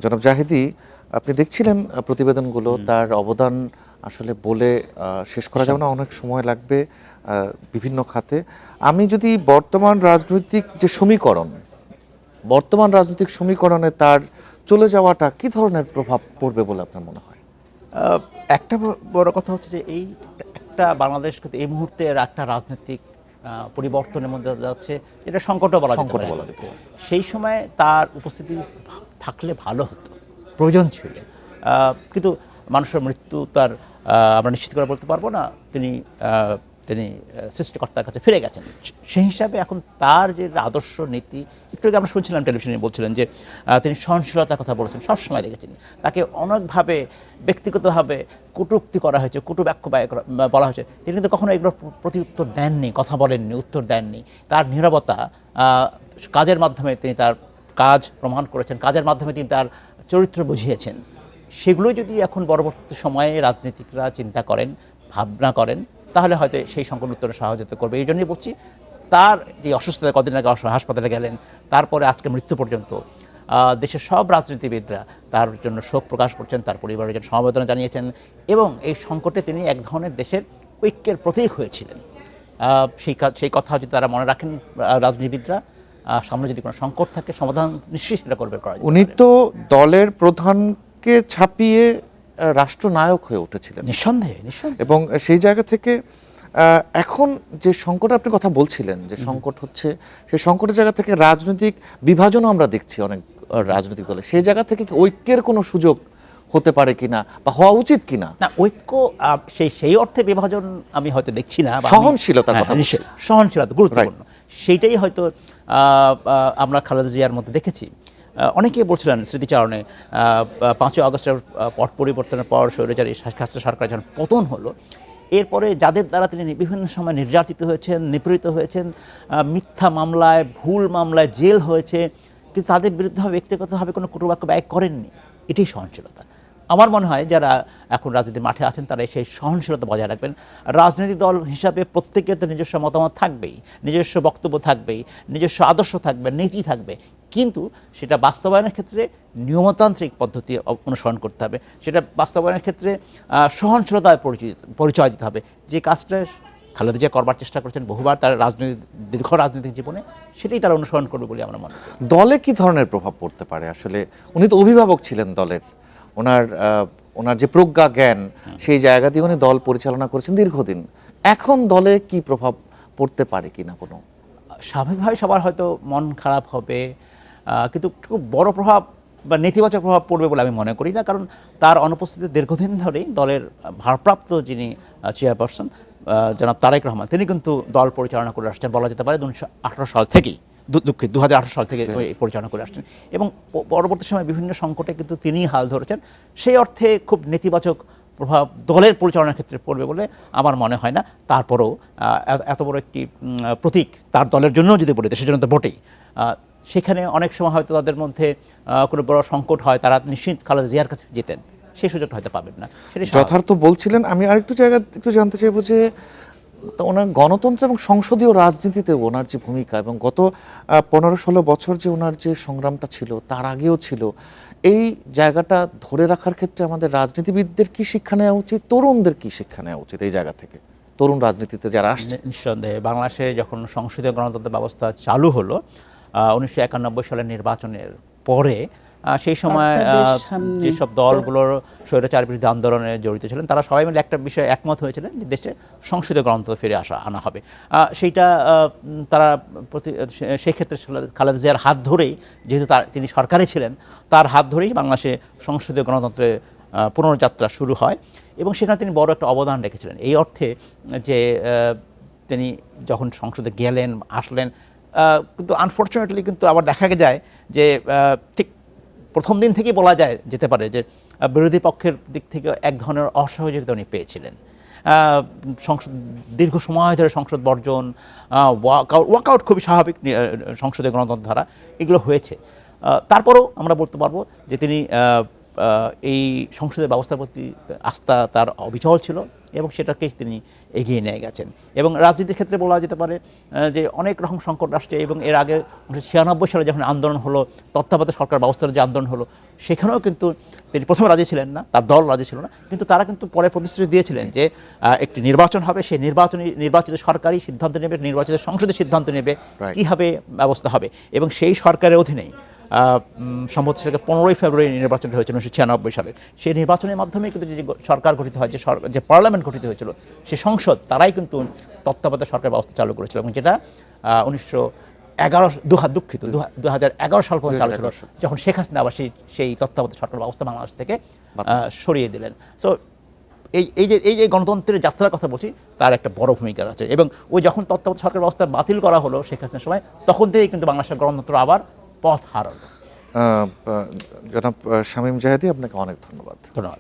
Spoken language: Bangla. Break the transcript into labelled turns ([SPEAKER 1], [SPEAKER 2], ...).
[SPEAKER 1] জনাব জাহিদি, আপনি দেখছিলেন প্রতিবেদনগুলো, তার অবদান আসলে বলে শেষ করা যাবে না, অনেক সময় লাগবে বিভিন্ন খাতে। আমি যদি বর্তমান রাজনৈতিক যে সমীকরণ, বর্তমান রাজনৈতিক সমীকরণে তার চলে যাওয়াটা কি ধরনের প্রভাব পড়বে বলে আপনার মনে হয়?
[SPEAKER 2] একটা বড় কথা হচ্ছে যে একটা বাংলাদেশ কিন্তু এই মুহূর্তের একটা রাজনৈতিক পরিবর্তনের মধ্যে যাচ্ছে, এটা সংকটও বলা যেতে পারে। সেই সময় তার উপস্থিতি থাকলে ভালো হতো, প্রয়োজন ছিল। কিন্তু মানুষের মৃত্যু তার আমরা নিশ্চিত করে বলতে পারবো না। তিনি তিনি সৃষ্টিকর্তার কাছে ফিরে গেছেন। সেই হিসাবে এখন তার যে আদর্শ নীতি, একটু আগে আমরা শুনছিলাম টেলিভিশনে বলছিলেন যে তিনি সহনশীলতার কথা বলেছেন, সবসময় দেখেছেন। তাকে অনেকভাবে ব্যক্তিগতভাবে কটূক্তি করা হয়েছে, কটু বাক্য বলা হয়েছে, তিনি কিন্তু কখনো এগুলোর প্রতি উত্তর দেননি, কথা বলেননি, উত্তর দেননি। তার নীরবতা, কাজের মাধ্যমে তিনি তার কাজ প্রমাণ করেছেন, কাজের মাধ্যমে তিনি তার চরিত্র বুঝিয়েছেন। সেগুলো যদি এখন পরবর্তী সময়ে রাজনীতিকরা চিন্তা করেন, ভাবনা করেন, তাহলে হয়তো সেই সংকট উত্তরে সহযোগিতা করবে। এই জন্যই বলছি, তার যে অসুস্থতা, কদিন আগে হাসপাতালে গেলেন, তারপরে আজকে মৃত্যু পর্যন্ত দেশের সব রাজনীতিবিদরা তার জন্য শোক প্রকাশ করছেন, তার পরিবারের জন্য সমবেদনা জানিয়েছেন, এবং এই সংকটে তিনি এক ধরনের দেশের ঐক্যের প্রতীক হয়েছিলেন। সেই কথা যদি তারা মনে রাখেন রাজনীতিবিদরা, সামনে যদি কোনো সংকট থাকে, সমাধান নিশ্চয়ই সেটা করবে।
[SPEAKER 1] উনি তো দলের প্রধানকে ছাপিয়ে রাষ্ট্রনায়ক হয়ে উঠেছিলেন
[SPEAKER 2] নিঃসন্দেহে।
[SPEAKER 1] এবং সেই জায়গা থেকে এখন যে সংকট আপনি কথা বলছিলেন, যে সংকট হচ্ছে, সেই সংকটের জায়গা থেকে রাজনৈতিক বিভাজনও আমরা দেখছি অনেক রাজনৈতিক দলে। সেই জায়গা থেকে কি ঐক্যের কোনো সুযোগ হতে পারে কিনা বা হওয়া উচিত কিনা?
[SPEAKER 2] না, ঐক্য সেই অর্থে বিভাজন আমি হয়তো দেখছি না।
[SPEAKER 1] সহনশীলতার কথা,
[SPEAKER 2] সহনশীলতা গুরুত্বপূর্ণ। সেইটাই হয়তো আমরা খালেদা জিয়ার মধ্যে দেখেছি। অনেকেই বলছিলেন স্মৃতিচারণে 5ই আগস্টের পট পরিবর্তনের পর স্বৈরাচারী হাসিনা সরকার যখন পতন হলো, এরপরে যাদের দ্বারা তিনি বিভিন্ন সময় নির্যাতিত হয়েছেন, নিপীড়িত হয়েছেন, মিথ্যা মামলায়, ভুল মামলায় জেল হয়েছে, কিন্তু তাদের বিরুদ্ধে ব্যক্তিগতভাবে কোনো কটুবাক্য ব্যয় করেননি। এটাই সহনশীলতা। আমার মনে হয় যারা এখন রাজনীতির মাঠে আছেন তারা সেই সহনশীলতা বজায় রাখবেন। রাজনৈতিক দল হিসাবে প্রত্যেকের তো নিজস্ব মতামত থাকবেই, নিজস্ব বক্তব্য থাকবেই, নিজস্ব আদর্শ থাকবে, নীতি থাকবে, কিন্তু সেটা বাস্তবায়নের ক্ষেত্রে নিয়মতান্ত্রিক পদ্ধতি অনুসরণ করতে হবে। সেটা বাস্তবায়নের ক্ষেত্রে সহনশীলতায় পরিচয় দিতে হবে। যে কাজটা খালেদা জিয়া করবার চেষ্টা করছেন বহুবার তার দীর্ঘ রাজনৈতিক জীবনে, সেটাই তারা অনুসরণ করবে বলে আমরা মনে করি।
[SPEAKER 1] দলে কি ধরনের প্রভাব পড়তে পারে? আসলে উনি তো অভিভাবক ছিলেন দলের, ওনার যে প্রজ্ঞা জ্ঞান, সেই জায়গা দিয়ে উনি দল পরিচালনা করেছেন দীর্ঘদিন। এখন দলে কি প্রভাব পড়তে পারে কিনা? কোনো
[SPEAKER 2] স্বাভাবিকভাবে সবার হয়তো মন খারাপ হবে, কিন্তু খুব বড় প্রভাব বা নেতিবাচক প্রভাব পড়বে বলে আমি মনে করি না। কারণ তার অনুপস্থিতিতে দীর্ঘদিন ধরেই দলের ভারপ্রাপ্ত যিনি চেয়ারপারসন জনাব তারেক রহমান, তিনি কিন্তু দল পরিচালনা করে আসছেন বলা যেতে পারে 1918 সাল থেকেই, 2018 সাল থেকে পরিচালনা করে আসছেন, এবং পরবর্তী সময় বিভিন্ন সংকটে কিন্তু তিনিই হাল ধরেছেন। সেই অর্থে খুব নেতিবাচক প্রভাব দলের পরিচালনার ক্ষেত্রে পড়বে বলে আমার মনে হয় না। তারপরেও এত বড় একটি প্রতীক তার দলের জন্যও যদি বলি, দেশের জন্য তো বটেই, সেখানে অনেক সময় হয়তো তাদের মধ্যে কোনো বড় সংকট হয়, তারা নিশ্চিত খালেদা জিয়ার কাছে যেতেন, সেই সুযোগটা হয়তো পাবেন না। সেটা
[SPEAKER 1] যথার্থ বলছিলেন। আমি আরেকটু জায়গা একটু জানতে চাইবো যে ওনার গণতন্ত্র এবং সংসদীয় রাজনীতিতে ওনার যে ভূমিকা, এবং গত 15-16 বছর যে ওনার যে সংগ্রামটা ছিল, তার আগেও ছিল, এই জায়গাটা ধরে রাখার ক্ষেত্রে আমাদের রাজনীতিবিদদের কি শিক্ষা নেওয়া উচিত, তরুণদের কি শিক্ষা নেওয়া উচিত এই জায়গা থেকে, তরুণ রাজনীতিতে যারা আসছে?
[SPEAKER 2] নিঃসন্দেহে বাংলাদেশে যখন সংসদীয় গণতন্ত্র ব্যবস্থা চালু হলো 1991 সালের নির্বাচনের পরে, সেই সময় যেসব দলগুলোর স্বৈরাচার বিরোধী আন্দোলনে জড়িত ছিলেন তারা সবাই মিলে একটা বিষয়ে একমত হয়েছিলেন যে দেশে সংসদীয় গণতন্ত্র ফিরে আনা হবে। সেইটা তারা সেক্ষেত্রে খালেদা জিয়ার হাত ধরেই, যেহেতু তিনি সরকারে ছিলেন, তার হাত ধরেই বাংলাদেশে সংসদীয় গণতন্ত্রের পুনর্যাত্রা শুরু হয়, এবং সেখানে তিনি বড় একটা অবদান রেখেছিলেন। এই অর্থে যে তিনি যখন সংসদে গেলেন, আসলেন, কিন্তু আনফর্চুনেটলি কিন্তু আবার দেখা যায় যে ঠিক প্রথম দিন থেকেই বলা যেতে পারে যে বিরোধী পক্ষের দিক থেকে এক ধরনের অসহযোগিতা উনি পেয়েছিলেন। দীর্ঘ সময় ধরে সংসদ বর্জন, ওয়াকআউট খুবই স্বাভাবিক সংসদীয় গণতন্ত্র ধারা, এগুলো হয়েছে। তারপরেও আমরা বলতে পারবো যে তিনি এই সংসদের ব্যবস্থার প্রতি আস্থা তার অবিচল ছিল, এবং সেটাকে তিনি এগিয়ে নিয়ে গেছেন। এবং রাজনীতির ক্ষেত্রে বলা যেতে পারে যে অনেক রকম সংকট রাষ্ট্রে, এবং এর আগে 1996 সালে যখন আন্দোলন হলো, তত্ত্বাবধায়ক সরকার ব্যবস্থার যে আন্দোলন হলো, সেখানেও কিন্তু তিনি প্রথমে রাজি ছিলেন না, তার দল রাজি ছিল না, কিন্তু তারা কিন্তু পরে প্রতিশ্রুতি দিয়েছিলেন যে একটি নির্বাচন হবে, সেই নির্বাচিত সরকারই সিদ্ধান্ত নেবে, নির্বাচিত সংসদে সিদ্ধান্ত নেবে কীভাবে ব্যবস্থা হবে। এবং সেই সরকারের অধীনেই সম্ভবত সেটাকে 15ই ফেব্রুয়ারি নির্বাচনটা হয়েছিল 1996 সালে। সেই নির্বাচনের মাধ্যমে কিন্তু যে সরকার গঠিত হয়, যে পার্লামেন্ট গঠিত হয়েছিল, সে সংসদ তারাই কিন্তু তত্ত্বাবধায়ক সরকার ব্যবস্থা চালু করেছিল, এবং যেটা 2011 সাল পর্যন্ত চালু ছিল, যখন শেখ হাসিনা আবার সেই তত্ত্বাবধায়ক সরকার ব্যবস্থা বাংলাদেশ থেকে সরিয়ে দিলেন। সো এই যে গণতন্ত্রের যাত্রার কথা বলছি, তার একটা বড় ভূমিকা আছে। এবং ওই যখন তত্ত্বাবধায়ক সরকার ব্যবস্থা বাতিল করা হলো শেখ হাসিনার সময়, তখন থেকেই কিন্তু বাংলাদেশের গণতন্ত্র আবার পথ হারালো।
[SPEAKER 1] জনাব শামীম জাহেদী, আপনাকে অনেক ধন্যবাদ।
[SPEAKER 2] ধন্যবাদ।